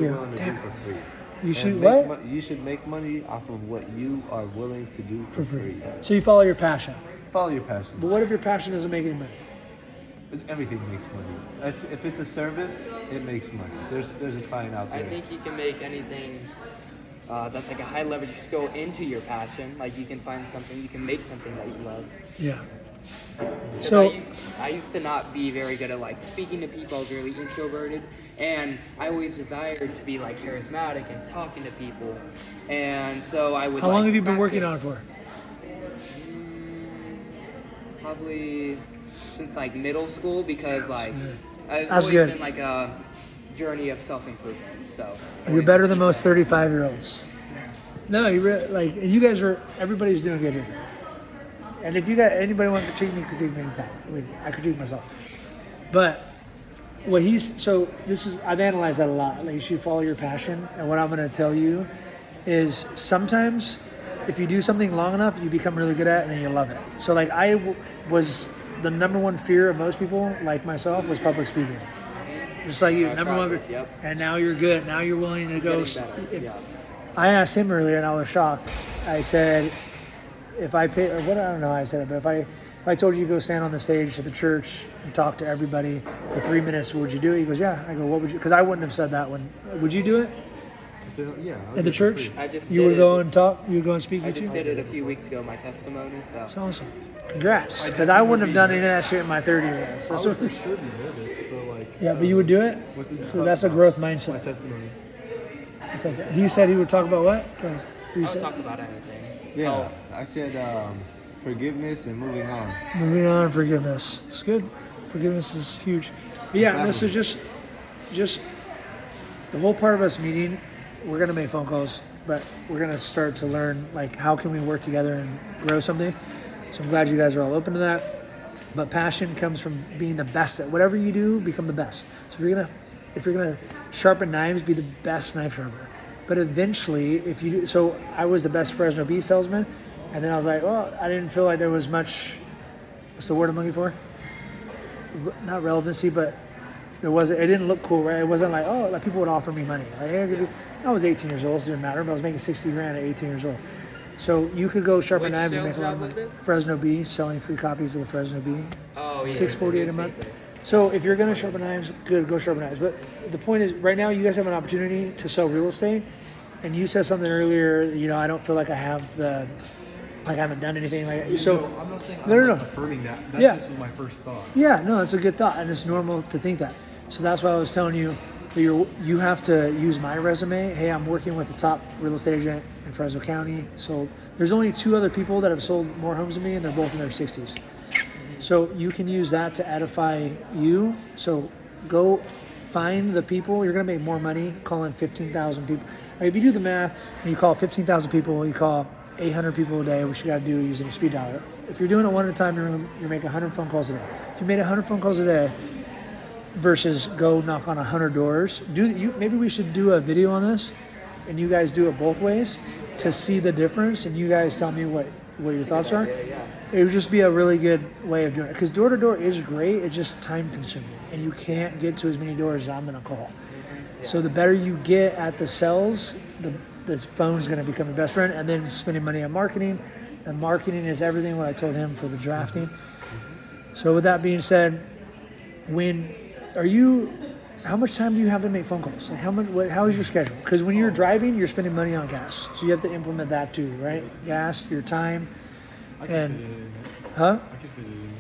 you're Yeah. willing to Damn. do for free. You should And what? You should make money off of what you are willing to do for free. So you follow your passion. Follow your passion. But what if your passion doesn't make any money? Everything makes money. If it's a service, it makes money. There's a client out there. I think you can make anything that's like a high leverage. Just go into your passion. Like you can find something, you can make something that you love. Yeah. 'Cause So I used to not be very good at like speaking to people. I was really introverted, and I always desired to be like charismatic and talking to people. And so I would. how long like, have you been working on it practice. for? Probably since like middle school, because like it's That's always good. been like a journey of self-improvement. So You're always better just than keep most that. 35-year-olds. No, like, and you guys are. Everybody's doing good here. And if you got anybody want to critique me anytime. Believe me, I critique myself. But what I've analyzed that a lot. Like you should follow your passion. And what I'm going to tell you is sometimes if you do something long enough, you become really good at it and then you love it. So like was the number one fear of most people, like myself, was public speaking. Just like you, number one. Practice, yep. And now you're good. Now you're willing to go. Getting better, yeah. I asked him earlier, and I was shocked. I said, if I pay, or what, I don't know how I said it, but if I told you to go stand on the stage at the church and talk to everybody for 3 minutes, would you do it? He goes, yeah. I go, what would you? Because I wouldn't have said that one. Would you do it Yeah. at the church? I just You did would it. go and talk. You would go and speak. I You just too? did it a few weeks ago. My testimony. So That's awesome. Congrats. Because I wouldn't have done any of that shit in my 30 years. I That's would what, for sure be nervous, but like. yeah, but you would do it. What did you So talk that's a about? growth My mindset. testimony. He said he would talk about what? You I'll said? talk about anything. Yeah. I said forgiveness and moving on. Moving on, forgiveness. It's good. Forgiveness is huge. But yeah, this is just the whole part of us meeting. We're gonna make phone calls, but we're gonna start to learn like how can we work together and grow something. So I'm glad you guys are all open to that. But passion comes from being the best at whatever you do. Become the best. So if you're gonna sharpen knives, be the best knife sharpener. But eventually, if you do, so I was the best Fresno Bee salesman, and then I was like, well, I didn't feel like there was much. What's the word I'm looking for? Not relevancy, but it didn't look cool, right? It wasn't like, oh, like people would offer me money. Like, hey, I was 18 years old, so it didn't matter, but I was making 60 grand at 18 years old. So you could go sharpen Which knives and sales make a lot of job money. was it? Fresno Bee, selling free copies of the Fresno Bee. Oh yeah. $648 a month. So if you're gonna sharpen knives, good, go sharpen knives. But the point is, right now you guys have an opportunity to sell real estate, and you said something earlier. You know, I don't feel like I haven't done anything like so. I'm not saying No, I'm no, not no. affirming that. That's Yeah. just my first thought. Yeah, no, it's a good thought, and it's normal to think that. So that's why I was telling you that you have to use my resume. Hey, I'm working with the top real estate agent in Fresno County. So there's only 2 other people that have sold more homes than me, and they're both in their 60s. So you can use that to edify you. So go find the people. You're going to make more money calling 15,000 people. Like if you do the math and you call 15,000 people, you call 800 people a day, which you got to do using a speed dialer. If you're doing it one at a time, you're making 100 phone calls a day. If you made 100 phone calls a day versus go knock on 100 doors, maybe we should do a video on this, and you guys do it both ways to see the difference, and you guys tell me what your thoughts are. Yeah. It would just be a really good way of doing it, because door to door is great. It's just time consuming, and you can't get to as many doors as I'm going to call. So the better you get at the sales, the phone's going to become your best friend, and then spending money on marketing. And marketing is everything. What I told him for the drafting. So with that being said, how much time do you have to make phone calls? Like how is your schedule? Because when you're driving, you're spending money on gas, so you have to implement that too, right? Gas, your time, I can and fit it in. huh? I can fit it in.